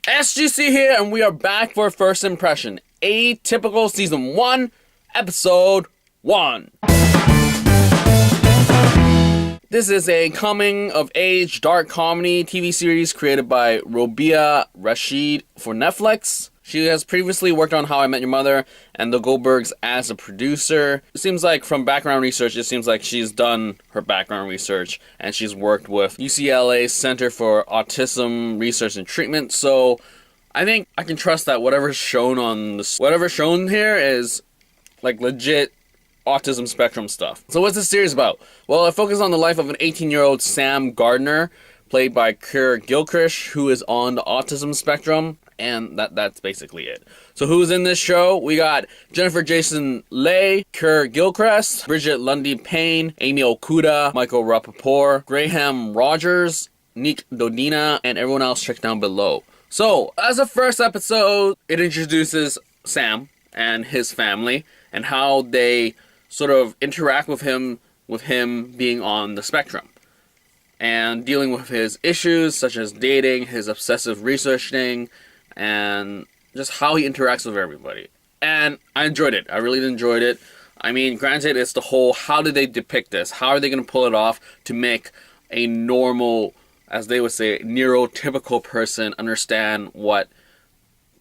SGC here, and we are back for First Impression. Atypical Season 1, Episode 1. This is a coming-of-age dark comedy TV series created by Robia Rashid for Netflix. She has previously worked on How I Met Your Mother and The Goldbergs as a producer. It seems like from background research, it seems like she's done her background research and she's worked with UCLA's Center for Autism Research and Treatment. So I think I can trust that whatever's shown here is like legit autism spectrum stuff. So what's this series about? Well, it focuses on the life of an 18-year-old Sam Gardner, played by Keir Gilchrist, who is on the autism spectrum. And that's basically it. So who's in this show? We got Jennifer Jason Leigh, Keir Gilchrist, Brigette Lundy-Paine, Amy Okuda, Michael Rapaport, Graham Rogers, Nik Dodani, and everyone else check down below. So, as a first episode, it introduces Sam and his family and how they sort of interact with him being on the spectrum. And dealing with his issues such as dating, his obsessive researching, and just how he interacts with everybody. And I enjoyed it. I really enjoyed it. I mean, granted, it's the whole, how did they depict this? How are they going to pull it off to make a normal, as they would say, neurotypical person understand what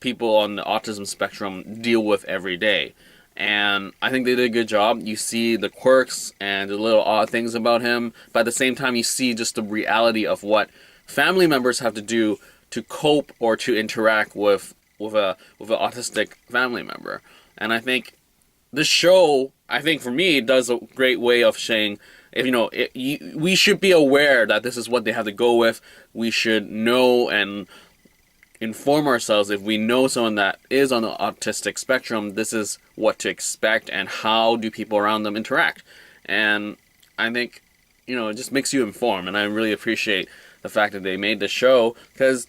people on the autism spectrum deal with every day? And I think they did a good job. You see the quirks and the little odd things about him, but at the same time, you see just the reality of what family members have to do to cope or to interact with an autistic family member. And I think this show, I think for me, does a great way of saying, we should be aware that this is what they have to go with. We should know and inform ourselves if we know someone that is on the autistic spectrum, this is what to expect and how do people around them interact. And I think, it just makes you informed. And I really appreciate the fact that they made the show, because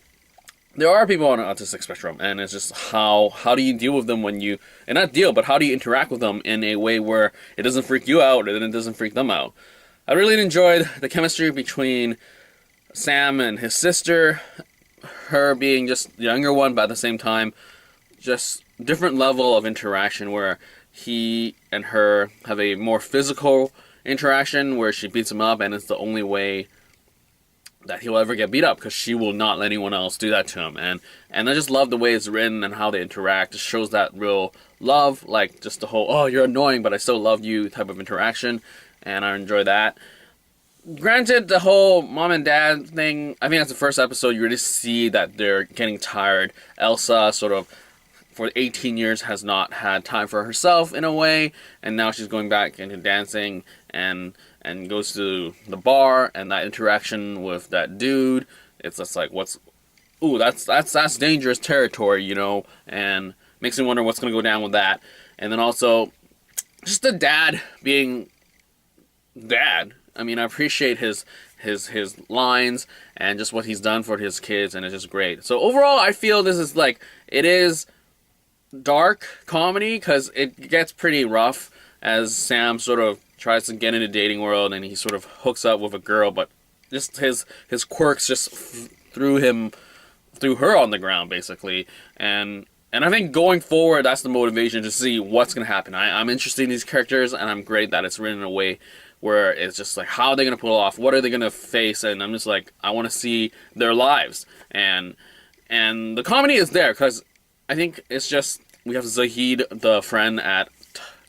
there are people on the autistic spectrum, and it's just how do you deal with them but how do you interact with them in a way where it doesn't freak you out and it doesn't freak them out. I really enjoyed the chemistry between Sam and his sister, her being just the younger one, but at the same time, just different level of interaction where he and her have a more physical interaction where she beats him up, and it's the only way that he'll ever get beat up, because she will not let anyone else do that to him. And I just love the way it's written and how they interact. It shows that real love, like just the whole, oh, you're annoying, but I still love you type of interaction. And I enjoy that. Granted, the whole mom and dad thing, I think that's the first episode you really see that they're getting tired. Elsa sort of, for 18 years, has not had time for herself in a way, and now she's going back into dancing and goes to the bar, and that interaction with that dude, it's just like, that's dangerous territory, and makes me wonder what's going to go down with that. And then also, just the dad being dad. I mean, I appreciate his lines and just what he's done for his kids, and it's just great. So overall, I feel this is it is dark comedy, because it gets pretty rough as Sam sort of tries to get into the dating world, and he sort of hooks up with a girl, but just his quirks just threw her on the ground, basically. And I think going forward, that's the motivation to see what's going to happen. I'm interested in these characters, and I'm great that it's written in a way where it's just like, how are they going to pull it off? What are they going to face? And I'm just like, I want to see their lives. And the comedy is there, because I think it's just, we have Zahid, the friend at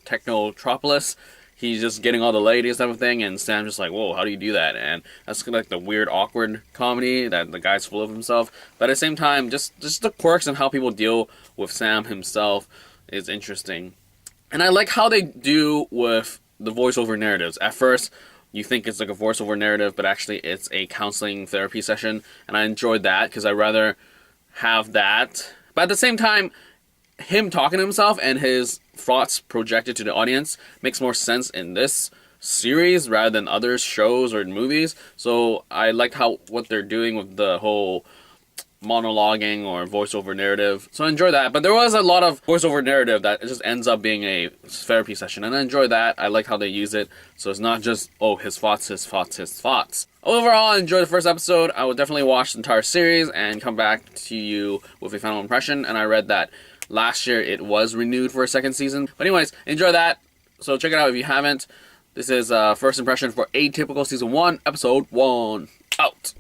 Technotropolis. He's just getting all the ladies type of thing, and Sam's just like, whoa, how do you do that? And that's kind of like the weird, awkward comedy that the guy's full of himself. But at the same time, just the quirks and how people deal with Sam himself is interesting. And I like how they do with the voiceover narratives. At first, you think it's like a voiceover narrative, but actually it's a counseling therapy session. And I enjoyed that, because I'd rather have that. But at the same time, him talking to himself and his thoughts projected to the audience makes more sense in this series rather than other shows or movies. So I liked what they're doing with the whole monologuing or voiceover narrative. So I enjoy that. But there was a lot of voiceover narrative that it just ends up being a therapy session. And I enjoy that. I like how they use it. So it's not just, oh, his thoughts, his thoughts, his thoughts. Overall, I enjoyed the first episode. I will definitely watch the entire series and come back to you with a final impression. And I read that last year it was renewed for a second season. But anyways, enjoy that. So check it out if you haven't. This is first impression for Atypical Season 1, Episode 1. Out.